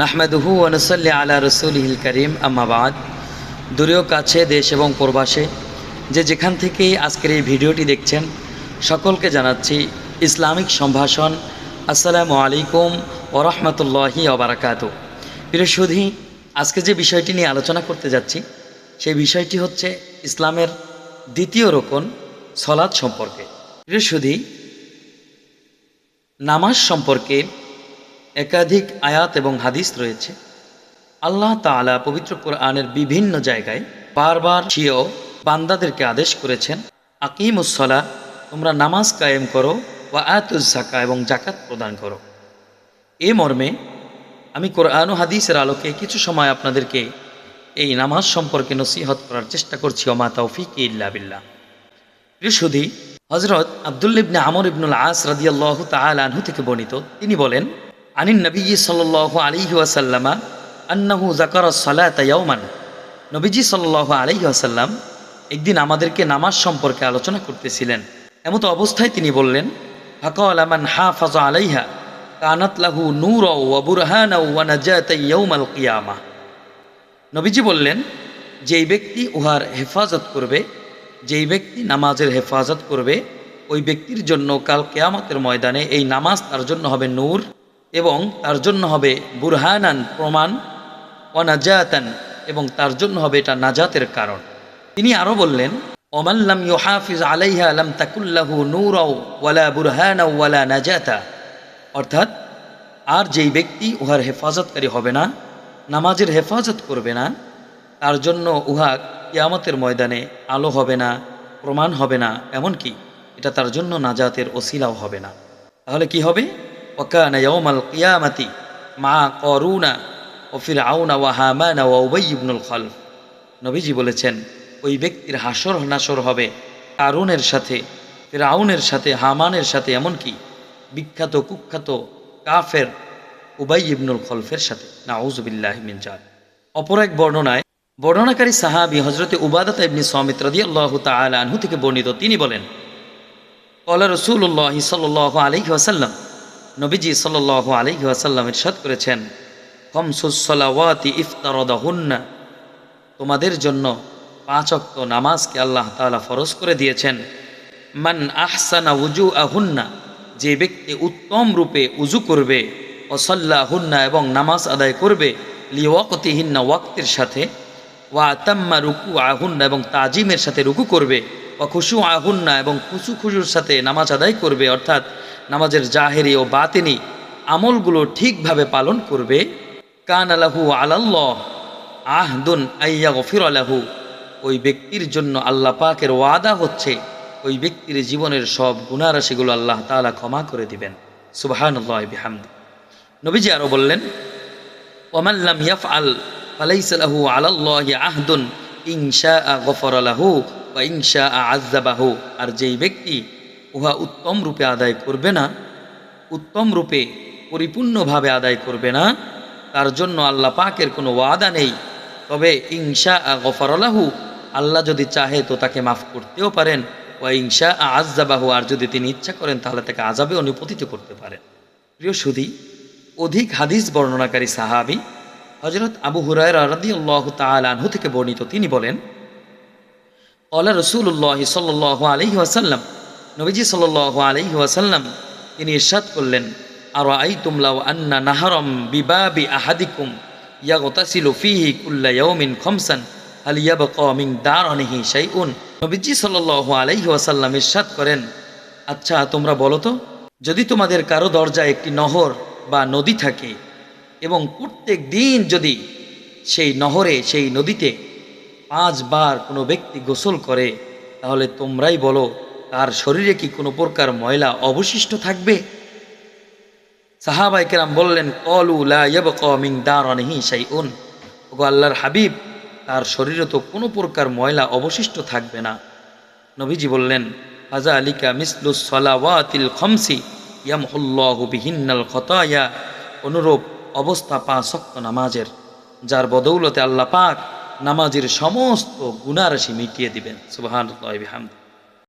নাহমাদুহু ওয়া নুসাল্লি আলা রাসূলিহিল কারীম আম্মা বাদ। দূরেও কাছে, দেশ এবং প্রবাসে যে যেখান থেকেই আজকের এই ভিডিওটি দেখছেন সকলকে জানাচ্ছি ইসলামিক সম্ভাষণ। আসসালামু আলাইকুম ওয়া রাহমাতুল্লাহি ওয়া বারাকাতুহু। প্রিয় সুধী, আজকে যে বিষয়টি নিয়ে আলোচনা করতে যাচ্ছি সেই বিষয়টি হচ্ছে ইসলামের দ্বিতীয় রকম সালাত সম্পর্কে। প্রিয় সুধী, নামাজ সম্পর্কে একাধিক আয়াত এবং হাদিস রয়েছে। আল্লাহ তাআলা পবিত্র কোরআনের বিভিন্ন জায়গায় বারবার সেও বান্দাদেরকে আদেশ করেছেন, আকিমুস সালাহ, তোমরা নামাজ কায়েম করো, ওয়া আতুজ যাকাত, এবং জাকাত প্রদান করো। এ মর্মে আমি কোরআন ও হাদিসের আলোকে কিছু সময় আপনাদেরকে এই নামাজ সম্পর্কে নসিহত করার চেষ্টা করছি। ওমা তাওফীকি ইল্লা বিল্লাহ। প্রিয় সুধী, হযরত আব্দুল্লাহ ইবনে আমর ইবনুল আস রাদিয়াল্লাহু তাআলা আনহু থেকে বর্ণিত, তিনি বলেন, আনিন নবী সাল্লাল্লাহু আলাইহি ওয়াসাল্লাম আন্নাহু যাকারা সালাতা ইয়াওমান। নবীজি সাল্লাল্লাহু আলাইহি ওয়াসাল্লাম একদিন আমাদেরকে নামাজ সম্পর্কে আলোচনা করতেছিলেন। এমত অবস্থায় তিনি বললেন, ফাকালা মান হাফাযা আলাইহা কানাত লাহু নূরাও ওয়া বুরহানাও ওয়া নাজাতান ইয়াউমাল কিয়ামাহ। নবীজি বললেন, যেই ব্যক্তি উহার হেফাজত করবে, যেই ব্যক্তি নামাজের হেফাজত করবে, ওই ব্যক্তির জন্য কাল কিয়ামতের ময়দানে এই নামাজ তার জন্য হবে নূর এবং তার জন্য হবে বুরহানান, প্রমাণ, ওয়া নাজাতান, এবং তার জন্য হবে এটা নাজাতের কারণ। তিনি আরও বললেন, ওমান লাম ইউহাফিজ আলাইহা লাম তাকুল্লাহু নূরাও ওয়ালা বুরহানাও ওয়ালা নাজাতা। অর্থাৎ, আর যেই ব্যক্তি উহার হেফাজতকারী হবে না, নামাজের হেফাজত করবে না, তার জন্য উহা কিয়ামতের ময়দানে আলো হবে না, প্রমাণ হবে না, এমনকি এটা তার জন্য নাজাতের ওসিলাও হবে না। তাহলে কি হবে? ওয়াকানা ইয়াউমাল কিয়ামাতি মা কারুনা ওয়া ফিরআউনা ওয়া হামানা ওয়া উবাই ইবনুল খালফ। নবীজি বলেছেন, ওই ব্যক্তির হাসর নাসর হবে কারুনের সাথে, ফিরআউনের সাথে, হামানের সাথে, এমনকি বিখ্যাত কুখ্যাত কাফের উবাই ইবনুল খলফের সাথে। নাউযু বিল্লাহি মিন যালিক। অপর এক বর্ণনাকারী সাহাবী হযরতে উবাদাহ ইবনে সামিত রাদিয়াল্লাহু তাআলা আনহু থেকে বর্ণিত, তিনি বলেন, ক্বালা রাসূলুল্লাহ সাল্লাল্লাহু আলাইহি ওয়াসাল্লাম, নবীজি সাল্লাল্লাহু আলাইহি ওয়াসাল্লাম ইরশাদ করেছেন, খামসুস সালাওয়াতি ইফতারাদাহুন্না, তোমাদের জন্য 5 ওয়াক্ত নামাজকে আল্লাহ তাআলা ফরজ করে দিয়েছেন। মান আহসানা উজুআহুন্না, যে ব্যক্তি উত্তম রূপে উজু করবে, ওয়া সাল্লাহুন্না, এবং নামাজ আদায় করবে, লিওয়াক্তিহিন্না, ওয়াক্তের সাথে, ওয়া আতাম্মা রুকুআহুন্না, এবং তাজিমের সাথে রুকু করবে, ওয়া খুশুআহুন্না, এবং খুশুর সাথে নামাজ আদায় করবে, অর্থাৎ নামাজের জাহেরি ও বাতিনি আমলগুলো ঠিকভাবে পালন করবে, কানা লাহু আলাল্লাহ আহদুন আইয়াগফিরা লাহু, ওই ব্যক্তির জন্য আল্লাহ পাকের ওয়াদা হচ্ছে ওই ব্যক্তির জীবনের সব গুনাহ রাশিগুলো আল্লাহ তাআলা ক্ষমা করে দিবেন। সুবহানাল্লাহি বিহামদি। নবীজি আরো বললেন, ওয়ামান লাম ইয়াফআল ফালাইসা লাহু আলাল্লাহি আহদুন ইন শাআ গফারা লাহু ওয়া ইন শাআ আযাবাহু, আর যেই ব্যক্তি উহা উত্তম রূপে আদায় করবে না, উত্তম রূপে পরিপূর্ণভাবে আদায় করবে না, তার জন্য আল্লাহ পাকের কোনো ওয়াদা নেই। তবে ইন শাআ গফারা লাহু, আল্লাহ যদি চাহে তো তাকে মাফ করতেও পারেন, ওয়া ইন শাআ আযাবাহু, আর যদি তিনি ইচ্ছা করেন তাহলে তাকে আযাবে অনুপতিত করতে পারেন। প্রিয় সুধী, অধিক হাদিস বর্ণনাকারী সাহাবী হযরত আবু হুরায়রা রাদিয়াল্লাহু তাআলা আনহু থেকে বর্ণিত, তিনি বলেন, ক্বালা রাসূলুল্লাহ সাল্লাল্লাহু আলাইহি ওয়াসাল্লাম, নবীজি সাল্লাল্লাহু আলাইহি ওয়াসাল্লাম তিনি ইরশাদ করলেন, আরাআইতুম লাউ আন্না নাহরাম বিবাবি আহাদিকুম ইয়াগতাসিলু ফীহি কুল্লা ইয়াউমিন খামসান হাল ইয়াবকা মিন দারনিহি শাইউন। নবীজি সাল্লাল্লাহু আলাইহি ওয়াসাল্লাম ইরশাদ করেন, আচ্ছা তোমরা বলো তো, যদি তোমাদের কারো দরজায় একটি নহর বা নদী থাকে এবং প্রত্যেক দিন যদি সেই নহরে, সেই নদীতে 5 বার কোনো ব্যক্তি গোসল করে, তাহলে তোমরাই বলো তার শরীরে কি কোনো প্রকার ময়লা অবশিষ্ট থাকবে? সাহাবায়ে কেরাম বললেন, ক্বালু লা ইয়াবকা মিন দারনিহি শাইউন, ওগো আল্লাহর হাবিব, তার শরীরে তো কোনো প্রকার ময়লা অবশিষ্ট থাকবে না। নবীজি বললেন, ফাযালিকা মিসলুস সালাওয়াতিল খামসি ইয়ামহুল্লাহু বিহিন্নাল খতায়া, অনুরূপ অবস্থা 5 ওয়াক্ত নামাজের, যার বদৌলতে আল্লাহ পাক নামাজের সমস্ত গুনাহ রাশি মিটিয়ে দিবেন। সুবহানাল্লাহি বিহামদি।